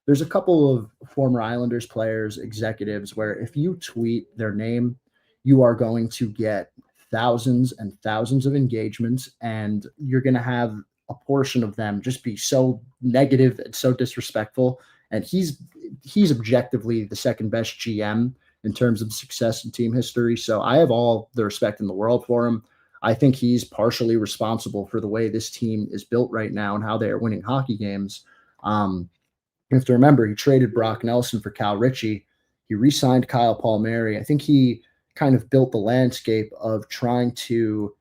There's a couple of former Islanders players, executives, where if you tweet their name, you are going to get thousands and thousands of engagements, and you're going to have a portion of them just be so negative and so disrespectful. And he's objectively the second best GM in terms of success in team history. So I have all the respect in the world for him. I think he's partially responsible for the way this team is built right now and how they are winning hockey games. You have to remember, he traded Brock Nelson for Cal Ritchie. He re-signed Kyle Palmieri. I think he kind of built the landscape of trying to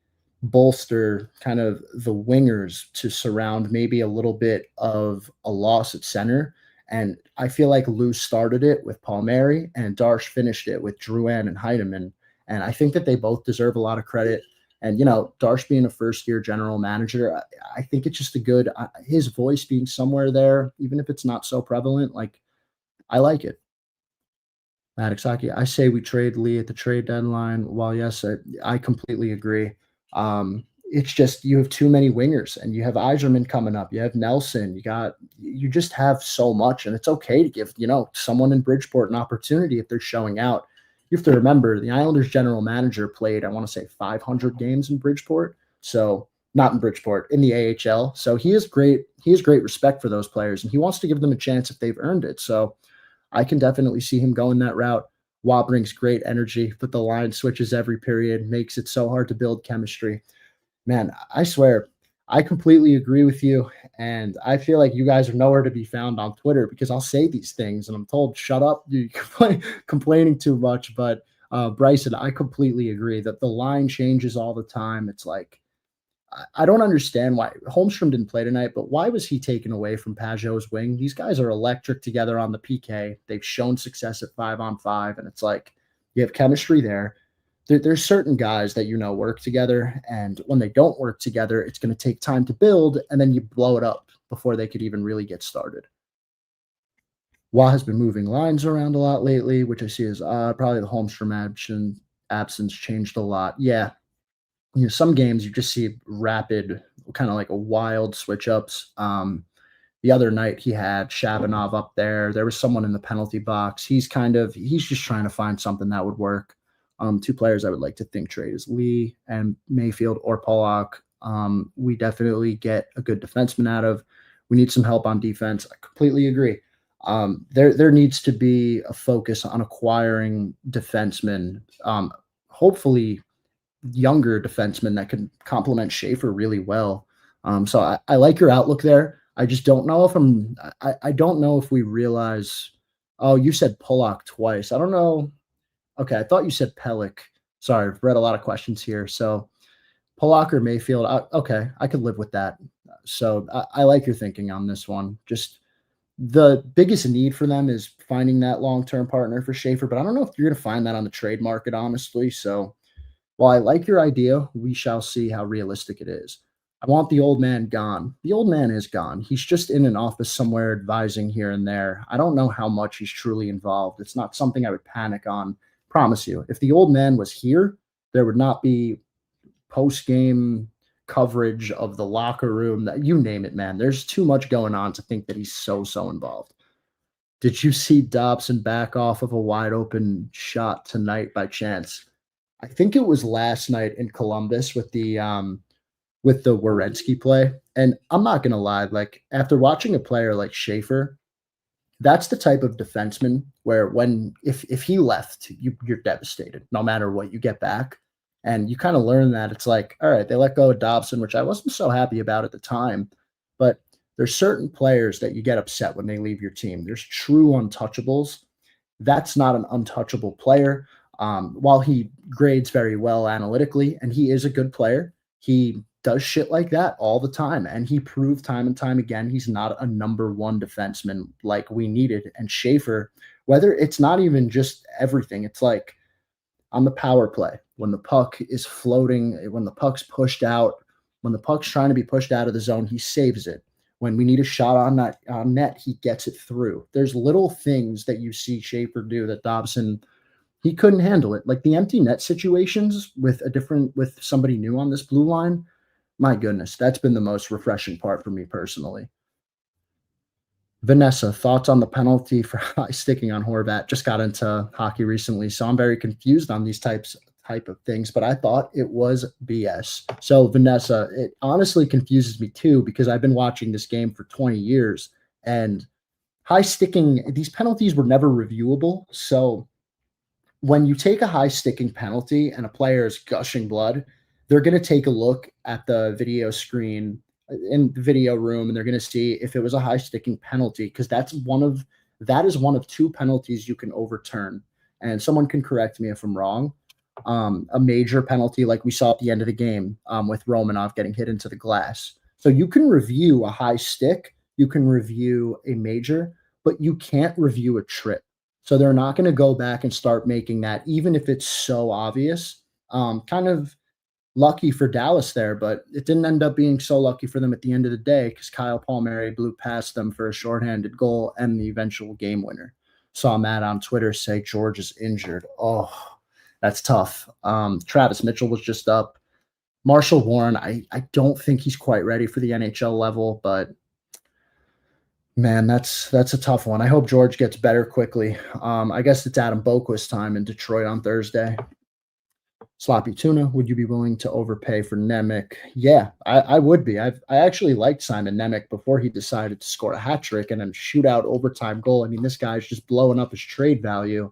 bolster kind of the wingers to surround maybe a little bit of a loss at center. And I feel like Lou started it with Palmieri and Darsh finished it with Drouin and Heidemann. And I think that they both deserve a lot of credit. And, Darsh being a first year general manager, I think it's just a good, his voice being somewhere there, even if it's not so prevalent, like I like it. Maddox Hockey, I say we trade Lee at the trade deadline. While yes, I completely agree. It's just you have too many wingers, and you have Eiserman coming up. You have Nelson. You just have so much, and it's okay to give someone in Bridgeport an opportunity if they're showing out. You have to remember the Islanders general manager played, I want to say 500 games in Bridgeport. So not in Bridgeport, in the AHL. So he has great respect for those players, and he wants to give them a chance if they've earned it. So I can definitely see him going that route. Waugh brings great energy, but the line switches every period, makes it so hard to build chemistry. Man, I swear, I completely agree with you. And I feel like you guys are nowhere to be found on Twitter because I'll say these things and I'm told, shut up, you're complaining too much. But Bryson, I completely agree that the line changes all the time. It's like, I don't understand why Holmstrom didn't play tonight, but why was he taken away from Pajot's wing? These guys are electric together on the PK. They've shown success at 5-on-5, and it's like you have chemistry there. There's certain guys that work together, and when they don't work together, it's going to take time to build, and then you blow it up before they could even really get started. Waugh has been moving lines around a lot lately, which I see as probably the Holmstrom absence changed a lot. Yeah, some games you just see rapid, kind of like a wild switch ups. The other night he had Shabanov up there. There was someone in the penalty box. He's just trying to find something that would work. Two players I would like to think trade is Lee and Mayfield or Pollock. We definitely get a good defenseman out of. We need some help on defense. I completely agree. There needs to be a focus on acquiring defensemen. Hopefully younger defenseman that can complement Schaefer really well. So I like your outlook there. I just don't know if I don't know if we realize. Oh, you said Pollock twice. I don't know. Okay, I thought you said Pellick. Sorry, I've read a lot of questions here. So Pollock or Mayfield. Okay, I could live with that. So I like your thinking on this one. Just the biggest need for them is finding that long-term partner for Schaefer, but I don't know if you're going to find that on the trade market, honestly. So while I like your idea, we shall see how realistic it is. I want the old man gone. The old man is gone. He's just in an office somewhere advising here and there. I don't know how much he's truly involved. It's not something I would panic on. Promise you. If the old man was here, there would not be post-game coverage of the locker room. That you name it, man. There's too much going on to think that he's so involved. Did you see Dobson back off of a wide open shot tonight by chance? I think it was last night in Columbus with the Werenski play. And I'm not gonna lie, like after watching a player like Schaefer, that's the type of defenseman where if he left, you're devastated no matter what you get back. And you kind of learn that it's like, all right, they let go of Dobson, which I wasn't so happy about at the time. But there's certain players that you get upset when they leave your team. There's true untouchables. That's not an untouchable player. While he grades very well analytically, and he is a good player, he does shit like that all the time. And he proved time and time again he's not a number one defenseman like we needed. And Schaefer, whether it's not even just everything, it's like on the power play, when the puck is floating, when the puck's pushed out, when the puck's trying to be pushed out of the zone, he saves it. When we need a shot on net, he gets it through. There's little things that you see Schaefer do that Dobson, he couldn't handle it. Like the empty net situations with somebody new on this blue line. My goodness, that's been the most refreshing part for me personally. Vanessa, thoughts on the penalty for high sticking on Horvat? Just got into hockey recently, so I'm very confused on these type of things, but I thought it was BS. So Vanessa, it honestly confuses me too, because I've been watching this game for 20 years and high sticking, these penalties were never reviewable. So when you take a high sticking penalty and a player is gushing blood, they're going to take a look at the video screen in the video room and they're going to see if it was a high sticking penalty, because that is one of two penalties you can overturn. And someone can correct me if I'm wrong. a major penalty like we saw at the end of the game with Romanov getting hit into the glass. So you can review a high stick, you can review a major, but you can't review a trip. So they're not going to go back and start making that, even if it's so obvious. Kind of lucky for Dallas there, but it didn't end up being so lucky for them at the end of the day because Kyle Palmieri blew past them for a shorthanded goal and the eventual game winner. Saw Matt on Twitter say George is injured. Oh, that's tough. Travis Mitchell was just up. Marshall Warren, I don't think he's quite ready for the NHL level, but man, that's a tough one. I hope George gets better quickly. I guess it's Adam Boquist time in Detroit on Thursday. Sloppy Tuna, would you be willing to overpay for Nemec? Yeah, I would be. I actually liked Simon Nemec before he decided to score a hat trick and then shoot out overtime goal. I mean, this guy's just blowing up his trade value.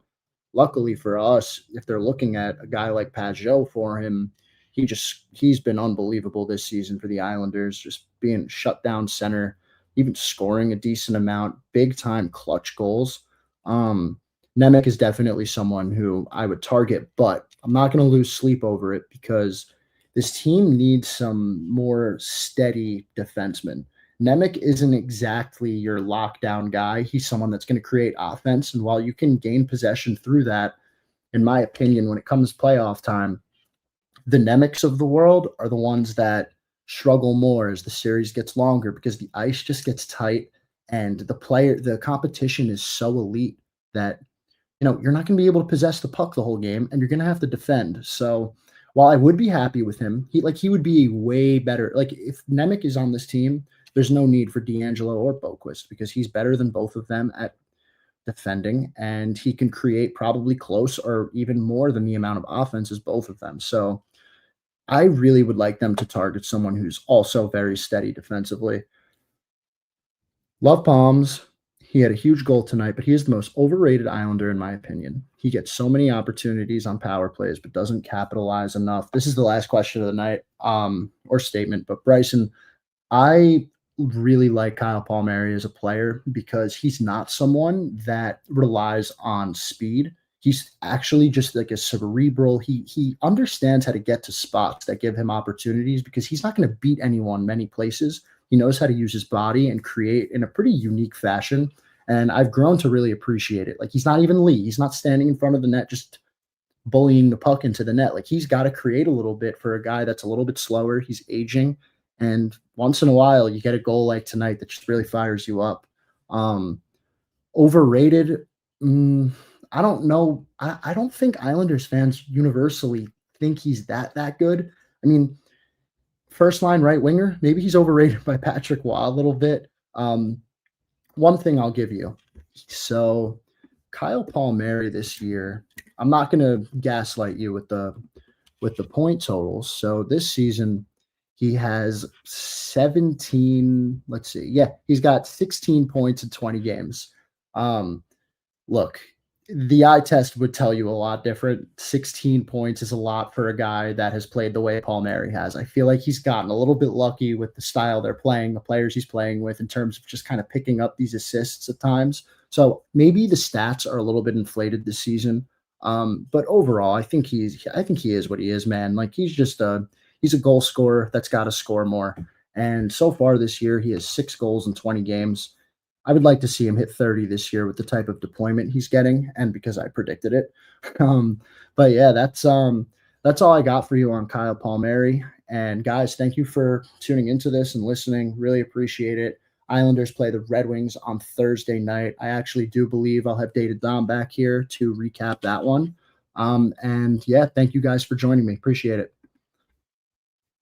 Luckily for us, if they're looking at a guy like Pajot for him, he's been unbelievable this season for the Islanders, just being shut down center, even scoring a decent amount, big time clutch goals. Nemec is definitely someone who I would target, but I'm not going to lose sleep over it because this team needs some more steady defensemen. Nemec isn't exactly your lockdown guy. He's someone that's going to create offense. And while you can gain possession through that, in my opinion, when it comes playoff time, the Nemecs of the world are the ones that struggle more as the series gets longer because the ice just gets tight and the competition is so elite that you're not going to be able to possess the puck the whole game and you're going to have to defend. So while I would be happy with him, he would be way better. Like if Nemec is on this team, there's no need for D'Angelo or Boquist because he's better than both of them at defending and he can create probably close or even more than the amount of offense as both of them. So I really would like them to target someone who's also very steady defensively. Love Palms. He had a huge goal tonight, but he is the most overrated Islander in my opinion. He gets so many opportunities on power plays, but doesn't capitalize enough. This is the last question of the night, or statement. But Bryson, I really like Kyle Palmieri as a player because he's not someone that relies on speed. He's actually just like a cerebral. He understands how to get to spots that give him opportunities because he's not going to beat anyone many places. He knows how to use his body and create in a pretty unique fashion. And I've grown to really appreciate it. Like he's not even Lee. He's not standing in front of the net just bullying the puck into the net. Like he's got to create a little bit for a guy that's a little bit slower. He's aging. And once in a while, you get a goal like tonight that just really fires you up. Overrated. I don't know. I don't think Islanders fans universally think he's that good. I mean, first line right winger, maybe he's overrated by Patrick Waugh a little bit. One thing I'll give you. So Kyle Palmieri this year, I'm not going to gaslight you with the point totals. So this season, he has 17. Let's see. Yeah, he's got 16 points in 20 games. Look, the eye test would tell you a lot different. 16 points is a lot for a guy that has played the way Palmieri has. I feel like he's gotten a little bit lucky with the style they're playing, the players he's playing with in terms of just kind of picking up these assists at times. So maybe the stats are a little bit inflated this season. But overall, I think he is what he is, man. Like he's a goal scorer that's got to score more. And so far this year, he has 6 goals in 20 games. I would like to see him hit 30 this year with the type of deployment he's getting, and because I predicted it. But yeah, that's all I got for you on Kyle Palmieri. And guys, thank you for tuning into this and listening. Really appreciate it. Islanders play the Red Wings on Thursday night. I actually do believe I'll have Dated Dom back here to recap that one. And yeah, thank you guys for joining me. Appreciate it.